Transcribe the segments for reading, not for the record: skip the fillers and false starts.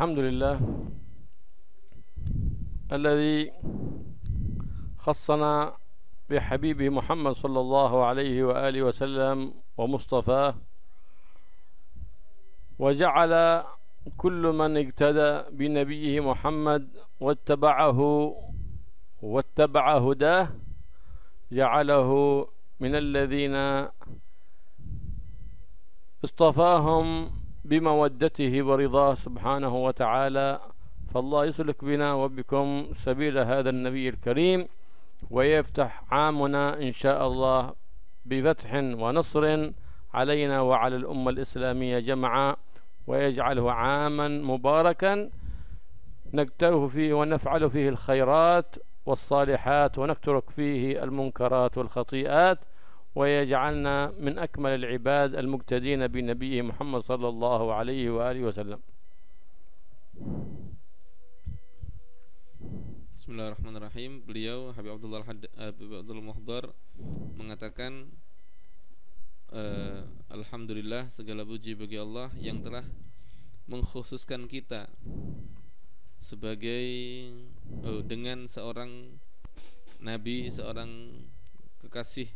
الحمد لله الذي خصنا بحبيبه محمد صلى الله عليه وآله وسلم ومصطفاه، وجعل كل من اقتدى بنبيه محمد واتبع هداه جعله من الذين اصطفاهم بمودته ورضاه سبحانه وتعالى. فالله يسلك بنا وبكم سبيل هذا النبي الكريم، ويفتح عامنا إن شاء الله بفتح ونصر علينا وعلى الأمة الإسلامية جمعا، ويجعله عاما مباركا نقتره فيه ونفعل فيه الخيرات والصالحات ونترك فيه المنكرات والخطيئات، ويجعلنا من أكمل العباد المقتدين بنبيه محمد صلى الله عليه وآله وسلم. Bismillahirrahmanirrahim. Beliau Habib Abdul Muhdar mengatakan, Alhamdulillah, segala puji bagi Allah yang telah mengkhususkan kita sebagai dengan seorang nabi, seorang kekasih,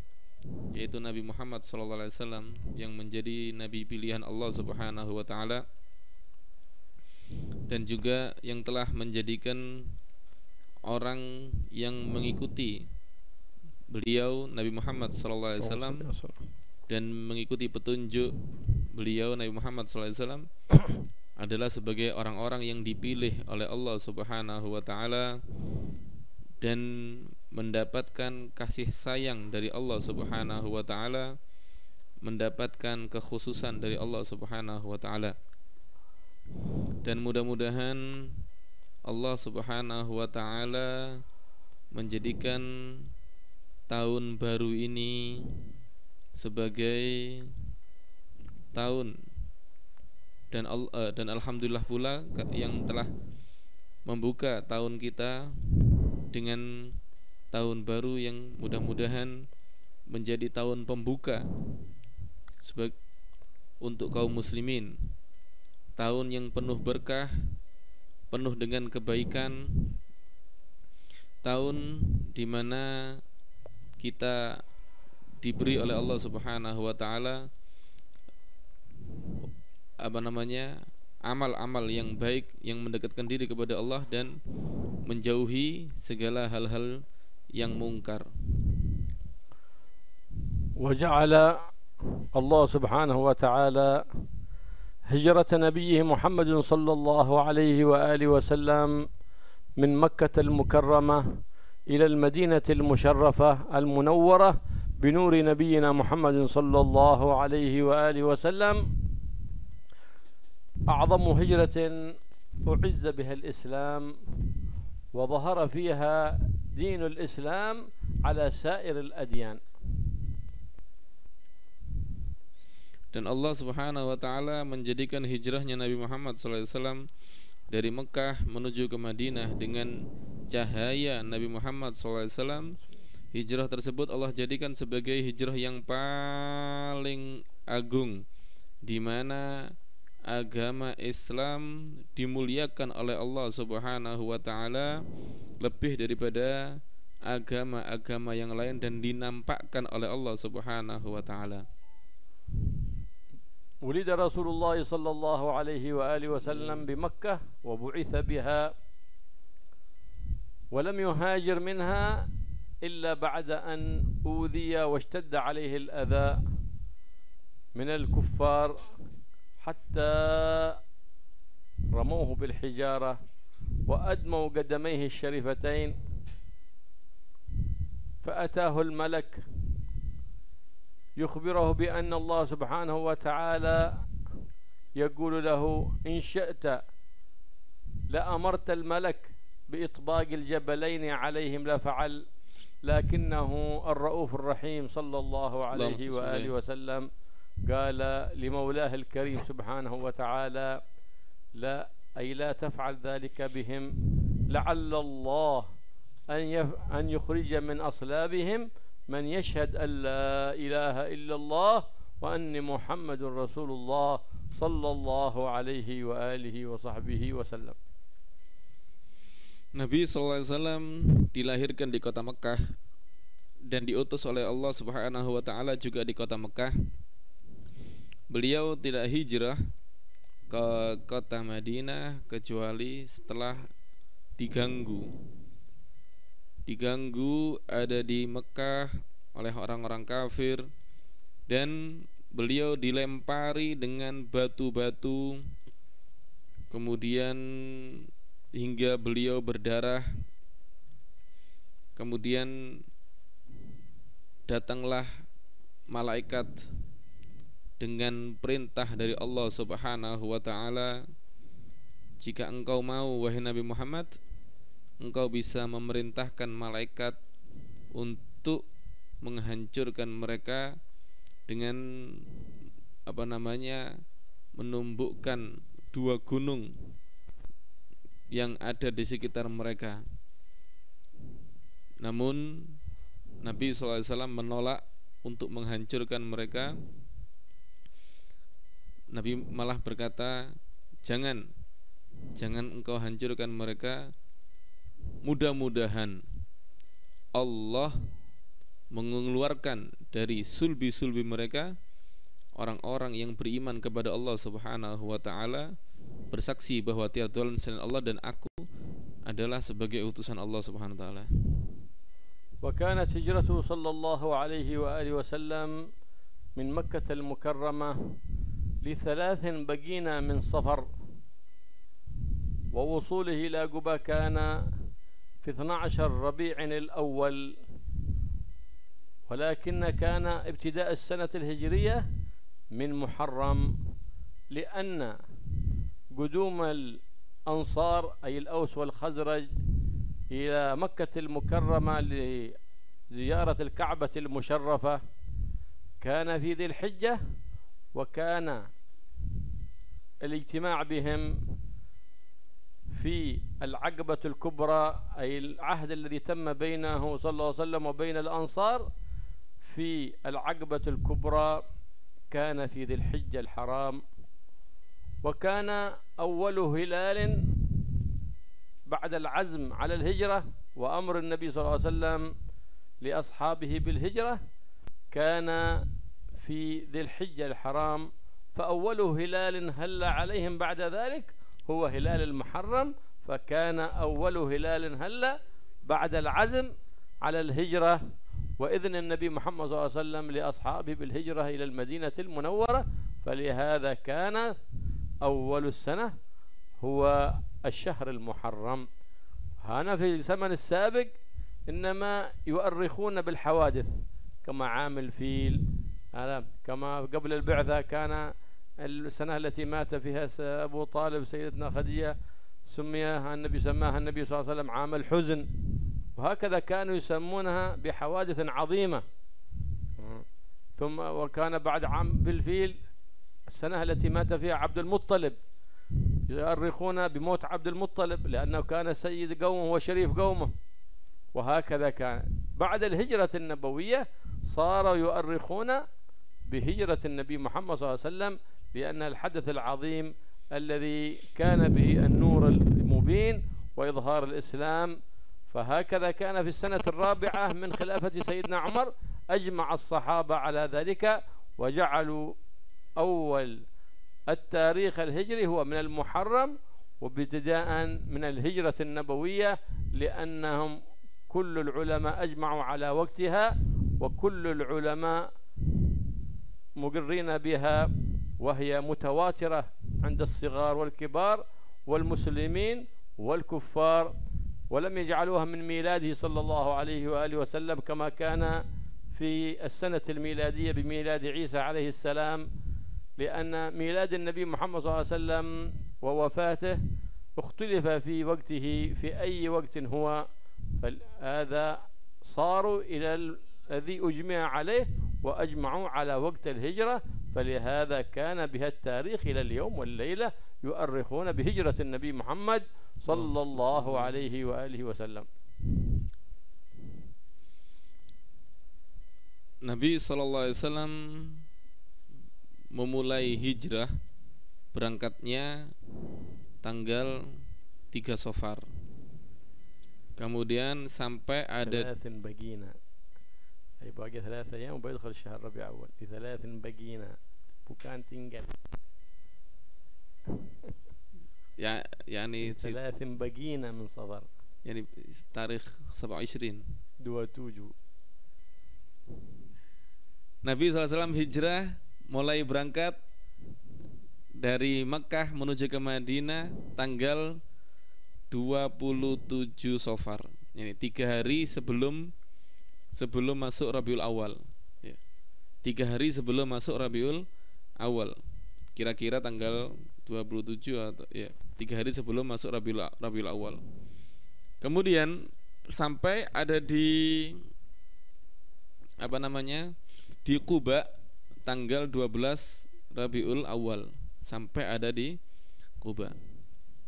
yaitu Nabi Muhammad SAW, yang menjadi nabi pilihan Allah Subhanahu wa taala, dan juga yang telah menjadikan orang yang mengikuti beliau Nabi Muhammad SAW dan mengikuti petunjuk beliau Nabi Muhammad SAW adalah sebagai orang-orang yang dipilih oleh Allah Subhanahu wa taala dan mendapatkan kasih sayang dari Allah Subhanahu wa taala, mendapatkan kekhususan dari Allah Subhanahu wa taala. Dan mudah-mudahan Allah Subhanahu wa taala menjadikan tahun baru ini sebagai tahun dan alhamdulillah pula yang telah membuka tahun kita dengan tahun baru yang mudah-mudahan menjadi tahun pembuka untuk kaum muslimin, tahun yang penuh berkah, penuh dengan kebaikan, tahun di mana kita diberi oleh Allah Subhanahu wa taala amal-amal yang baik yang mendekatkan diri kepada Allah dan menjauhi segala hal-hal yang mungkar. وجعل الله سبحانه وتعالى هجرة نبيه محمد صلى الله عليه وآله وسلم من مكة المكرمة إلى المدينة المشرفة المنورة بنور نبينا محمد صلى الله عليه وآله وسلم أعظم هجرة أعز بها الإسلام وظهر فيها دين الإسلام على سائر الأديان. Dan Allah Subhanahu wa taala menjadikan hijrahnya Nabi Muhammad SAW dari Mekah menuju ke Madinah dengan cahaya Nabi Muhammad SAW. Hijrah tersebut Allah jadikan sebagai hijrah yang paling agung, di mana agama Islam dimuliakan oleh Allah Subhanahu wa taala lebih daripada agama-agama yang lain dan dinampakkan oleh Allah Subhanahu wa taala. ولد رسول الله صلى الله عليه وآله وسلم بمكة وبعث بها ولم يهاجر منها إلا بعد أن أوذي واشتد عليه الأذى من الكفار حتى رموه بالحجارة وأدموا قدميه الشريفتين، فأتاه الملك يخبره بأن الله سبحانه وتعالى يقول له إن شئت لأمرت الملك بإطباق الجبلين عليهم لفعل، لكنه الرؤوف الرحيم صلى الله عليه وآله وسلم قال لمولاه الكريم سبحانه وتعالى لا تفعل ذلك بهم، لعل الله أن يخرج من أصلابهم من يشهد أن لا إله إلا الله وأن محمد رسول الله صلى الله عليه وآله وصحبه وسلم. Nabi SAW dilahirkan di kota Mekah dan diutus oleh Allah Subhanahu wa taala juga di kota Mekah. Beliau tidak hijrah ke kota Madinah kecuali setelah diganggu ada di Mekah oleh orang-orang kafir, dan beliau dilempari dengan batu-batu, kemudian hingga beliau berdarah. Kemudian datanglah malaikat dengan perintah dari Allah Subhanahu wa taala, jika engkau mau wahai Nabi Muhammad, engkau bisa memerintahkan malaikat untuk menghancurkan mereka dengan menumbukkan dua gunung yang ada di sekitar mereka. Namun Nabi SAW menolak untuk menghancurkan mereka. Nabi malah berkata, jangan engkau hancurkan mereka. Mudah-mudahan Allah mengeluarkan dari sulbi-sulbi mereka orang-orang yang beriman kepada Allah Subhanahu wa taala, bersaksi bahwa tiada Tuhan selain Allah dan aku adalah sebagai utusan Allah Subhanahu wa taala. Wa kanat hijratuhu sallallahu alaihi wa alihi wasallam min Makkah al-Mukarramah li 3 bagina min Safar, wa wusulihi ila Quba kana في 12 ربيع الأول، ولكن كان ابتداء السنة الهجرية من محرم، لأن قدوم الأنصار أي الأوس والخزرج إلى مكة المكرمة لزيارة الكعبة المشرفة كان في ذي الحجة، وكان الاجتماع بهم في العقبة الكبرى أي العهد الذي تم بينه صلى الله عليه وسلم وبين الأنصار في العقبة الكبرى كان في ذي الحجة الحرام. وكان أول هلال بعد العزم على الهجرة وأمر النبي صلى الله عليه وسلم لأصحابه بالهجرة كان في ذي الحجة الحرام، فأول هلال هل عليهم بعد ذلك هو هلال المحرم، فكان أول هلال هل بعد العزم على الهجرة وإذن النبي محمد صلى الله عليه وسلم لأصحابه بالهجرة إلى المدينة المنورة، فلهذا كان أول السنة هو الشهر المحرم. هنا في الزمن السابق إنما يؤرخون بالحوادث كما عام الفيل، كما قبل البعثة كان السنة التي مات فيها أبو طالب سيدتنا خديجة سماها النبي صلى الله عليه وسلم عام الحزن، وهكذا كانوا يسمونها بحوادث عظيمة. ثم وكان بعد عام بالفيل السنة التي مات فيها عبد المطلب يؤرخون بموت عبد المطلب لأنه كان سيد قومه وشريف قومه، وهكذا كان. بعد الهجرة النبوية صاروا يؤرخون بهجرة النبي محمد صلى الله عليه وسلم لأن الحدث العظيم الذي كان به النور المبين وإظهار الإسلام. فهكذا كان في السنة الرابعة من خلافة سيدنا عمر أجمع الصحابة على ذلك، وجعلوا أول التاريخ الهجري هو من المحرم وابتداء من الهجرة النبوية، لأنهم كل العلماء أجمعوا على وقتها وكل العلماء مقرين بها، وهي متواترة عند الصغار والكبار والمسلمين والكفار، ولم يجعلوها من ميلاده صلى الله عليه وآله وسلم كما كان في السنة الميلادية بميلاد عيسى عليه السلام، لأن ميلاد النبي محمد صلى الله عليه وسلم ووفاته اختلف في وقته في أي وقت هو، فهذا صاروا إلى الذي أجمع عليه وأجمعوا على وقت الهجرة، فلهذا كان بها التاريخ إلى اليوم والليلة يؤرخون بهجرة النبي محمد صلى الله عليه وآله وسلم. Nabi SAW memulai hijrah berangkatnya tanggal 3 Safar. Kemudian sampai ada ثلاث بقينا أي باقي 3 أيام وبيدخل الشهر ربيع أول في 3 بقينا bukan tinggal ya yakni 3 بقينا من صفر yani tarikh 27. 27 Nabi SAW hijrah mulai berangkat dari Mekah menuju ke Madinah tanggal 27 Safar. Yani 3 hari sebelum masuk Rabiul Awal. Ya. 3 hari sebelum masuk Rabiul Awal. Kira-kira tanggal 27 atau ya 3 hari sebelum masuk Rabiul Awal. Kemudian sampai ada di di Quba tanggal 12 Rabiul Awal, sampai ada di Quba.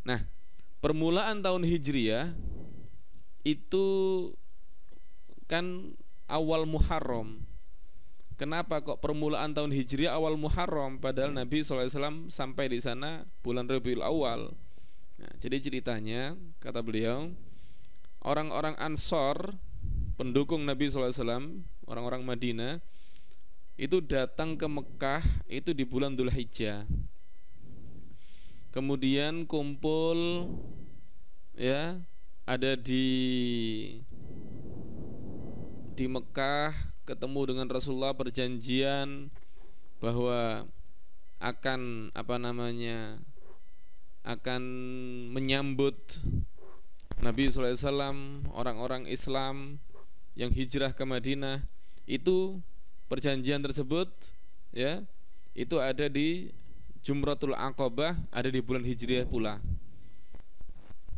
Nah, permulaan tahun Hijriyah itu kan awal Muharram. Kenapa kok permulaan tahun Hijriyah awal Muharram, padahal Nabi SAW sampai di sana bulan Rabiul Awal. Nah, jadi ceritanya kata beliau, orang-orang Ansor, pendukung Nabi SAW, orang-orang Madinah, itu datang ke Mekah itu di bulan Dzulhijjah. Kemudian kumpul ya, ada di Mekah, ketemu dengan Rasulullah, perjanjian bahwa akan akan menyambut Nabi SAW, orang-orang Islam yang hijrah ke Madinah. Itu perjanjian tersebut ya, itu ada di Jumratul Aqabah, ada di bulan Hijriyah pula.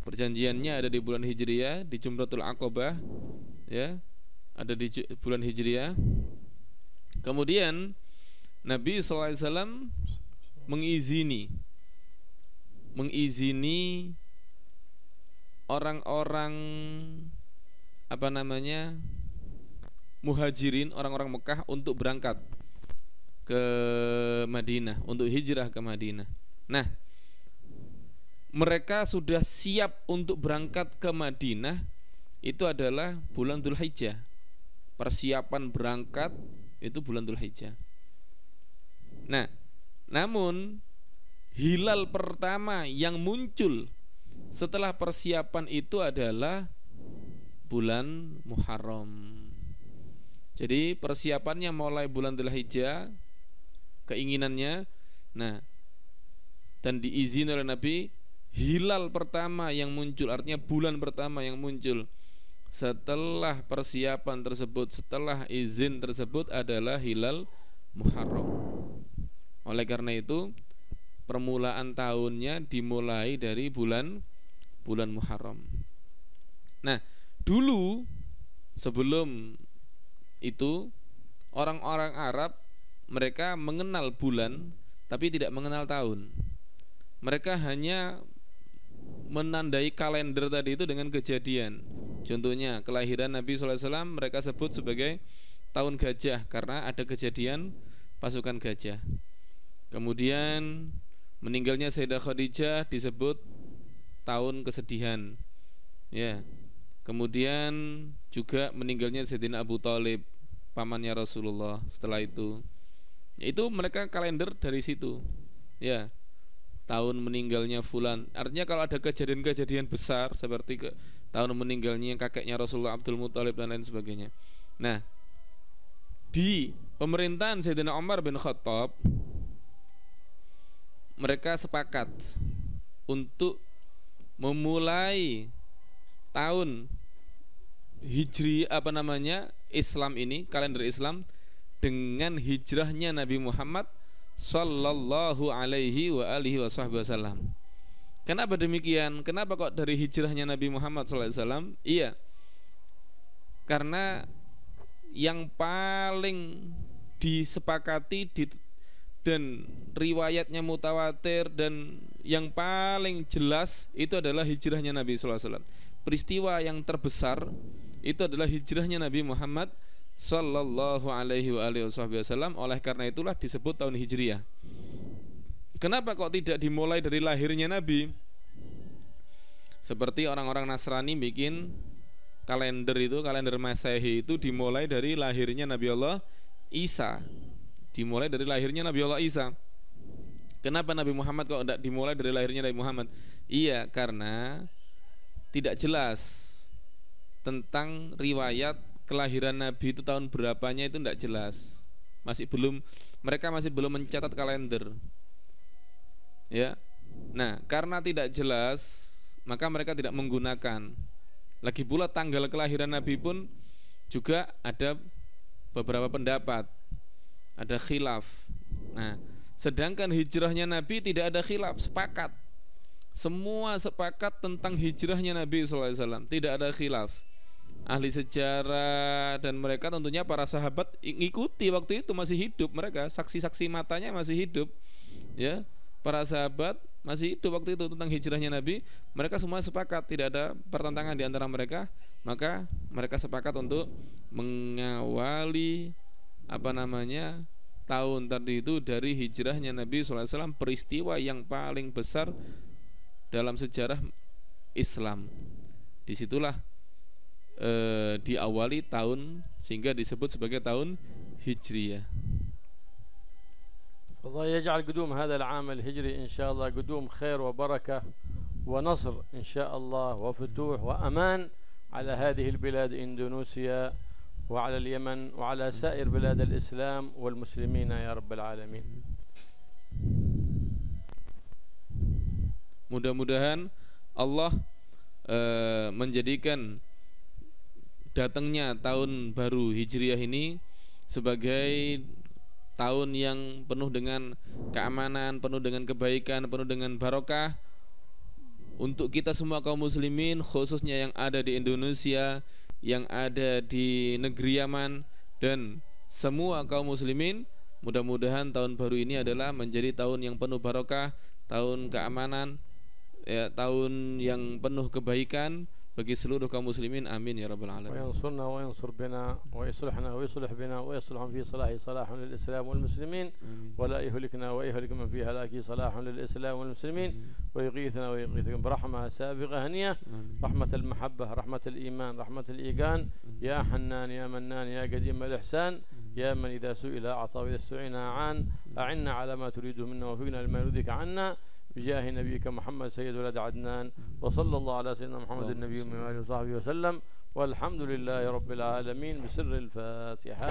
Perjanjiannya ada di bulan Hijriyah, di Jumratul Aqabah ya, ada di bulan Hijriyah. Kemudian Nabi SAW mengizini orang-orang muhajirin, orang-orang Mekah untuk berangkat ke Madinah, untuk hijrah ke Madinah. Nah, mereka sudah siap untuk berangkat ke Madinah, itu adalah bulan Dzulhijjah. Persiapan berangkat itu bulan Dzulhijjah. Nah, namun hilal pertama yang muncul setelah persiapan itu adalah bulan Muharram. Jadi persiapannya mulai bulan Dzulhijjah, keinginannya. Nah, dan diizinkan oleh Nabi, hilal pertama yang muncul, artinya bulan pertama yang muncul setelah persiapan tersebut, setelah izin tersebut adalah hilal Muharram. Oleh karena itu permulaan tahunnya dimulai dari bulan Muharram. Nah, dulu sebelum itu orang-orang Arab mereka mengenal bulan tapi tidak mengenal tahun. Mereka hanya menandai kalender tadi itu dengan kejadian. Contohnya kelahiran Nabi SAW mereka sebut sebagai tahun gajah karena ada kejadian pasukan gajah. Kemudian meninggalnya Sayyidah Khadijah disebut tahun kesedihan. Ya. Kemudian juga meninggalnya Sayyidina Abu Thalib, pamannya Rasulullah. Setelah itu mereka kalender dari situ. Ya. Tahun meninggalnya fulan. Artinya kalau ada kejadian-kejadian besar seperti tahun meninggalnya kakeknya Rasulullah Abdul Muthalib dan lain sebagainya. Nah, di pemerintahan Sayyidina Umar bin Khattab mereka sepakat untuk memulai tahun Hijri Islam ini, kalender Islam, dengan hijrahnya Nabi Muhammad sallallahu alaihi wa alihi wasallam. Kenapa demikian? Kenapa kok dari hijrahnya Nabi Muhammad sallallahu alaihi wasallam? Iya. Karena yang paling disepakati dan riwayatnya mutawatir dan yang paling jelas itu adalah hijrahnya Nabi sallallahu alaihi wasallam. Peristiwa yang terbesar itu adalah hijrahnya Nabi Muhammad sallallahu alaihi wa alihi wasallam. Oleh karena itulah disebut tahun Hijriyah. Kenapa kok tidak dimulai dari lahirnya Nabi? Seperti orang-orang Nasrani bikin kalender itu, kalender Masehi itu dimulai dari lahirnya Nabi Allah Isa. Dimulai dari lahirnya Nabi Allah Isa. Kenapa Nabi Muhammad kok tidak dimulai dari lahirnya Nabi Muhammad? Iya, karena tidak jelas tentang riwayat kelahiran Nabi itu tahun berapanya, itu tidak jelas. Mereka masih belum mencatat kalender. Ya. Nah, karena tidak jelas, maka mereka tidak menggunakan. Lagi pula tanggal kelahiran Nabi pun juga ada beberapa pendapat, ada khilaf. Nah, sedangkan hijrahnya Nabi tidak ada khilaf, sepakat. Semua sepakat tentang hijrahnya Nabi SAW, tidak ada khilaf. Ahli sejarah dan mereka tentunya para sahabat ngikuti waktu itu masih hidup, mereka saksi-saksi matanya masih hidup. Ya, para sahabat masih hidup waktu itu tentang hijrahnya Nabi. Mereka semua sepakat, tidak ada pertentangan di antara mereka. Maka mereka sepakat untuk mengawali tahun tadi itu dari hijrahnya Nabi SAW, peristiwa yang paling besar dalam sejarah Islam. Disitulah diawali tahun sehingga disebut sebagai tahun Hijriyah. الله يجعل قدوم هذا العام الهجري إن شاء الله قدوم خير وبركة ونصر إن شاء الله وفتوح وأمان على هذه البلاد إندونيسيا وعلى اليمن وعلى سائر بلاد الإسلام والمسلمين يا رب العالمين. Mudah-mudahan Allah menjadikan datangnya tahun baru Hijriah ini sebagai tahun yang penuh dengan keamanan, penuh dengan kebaikan, penuh dengan barokah untuk kita semua kaum muslimin, khususnya yang ada di Indonesia, yang ada di negeri Yaman, dan semua kaum muslimin. Mudah-mudahan tahun baru ini adalah menjadi tahun yang penuh barokah, tahun keamanan, ya, tahun yang penuh kebaikan bagi seluruh kaum muslimin. Amin ya rabbal alamin. وينصرنا وينصر بنا ويصلحنا ويصلح بنا ويصلحهم في صلاح صلاح للإسلام والمسلمين ولا يهلكنا ويهلك من في هلاك صلاح للإسلام والمسلمين ويغيثنا ويغيثكم برحمة سابقة هنية، رحمة المحبة، رحمة الإيمان، رحمة الإيقان. يا حنان يا منان يا قديم الإحسان، يا من إذا سئل أعطى وإذا استعين أعان. أعنا على ما تريده منا وفقنا لما يرضيك عنا بجاه نبيك محمد سيد ولد عدنان. وصلى الله على سيدنا محمد النبي وآله وصحبه وسلم، والحمد لله رب العالمين بسر الفاتحة.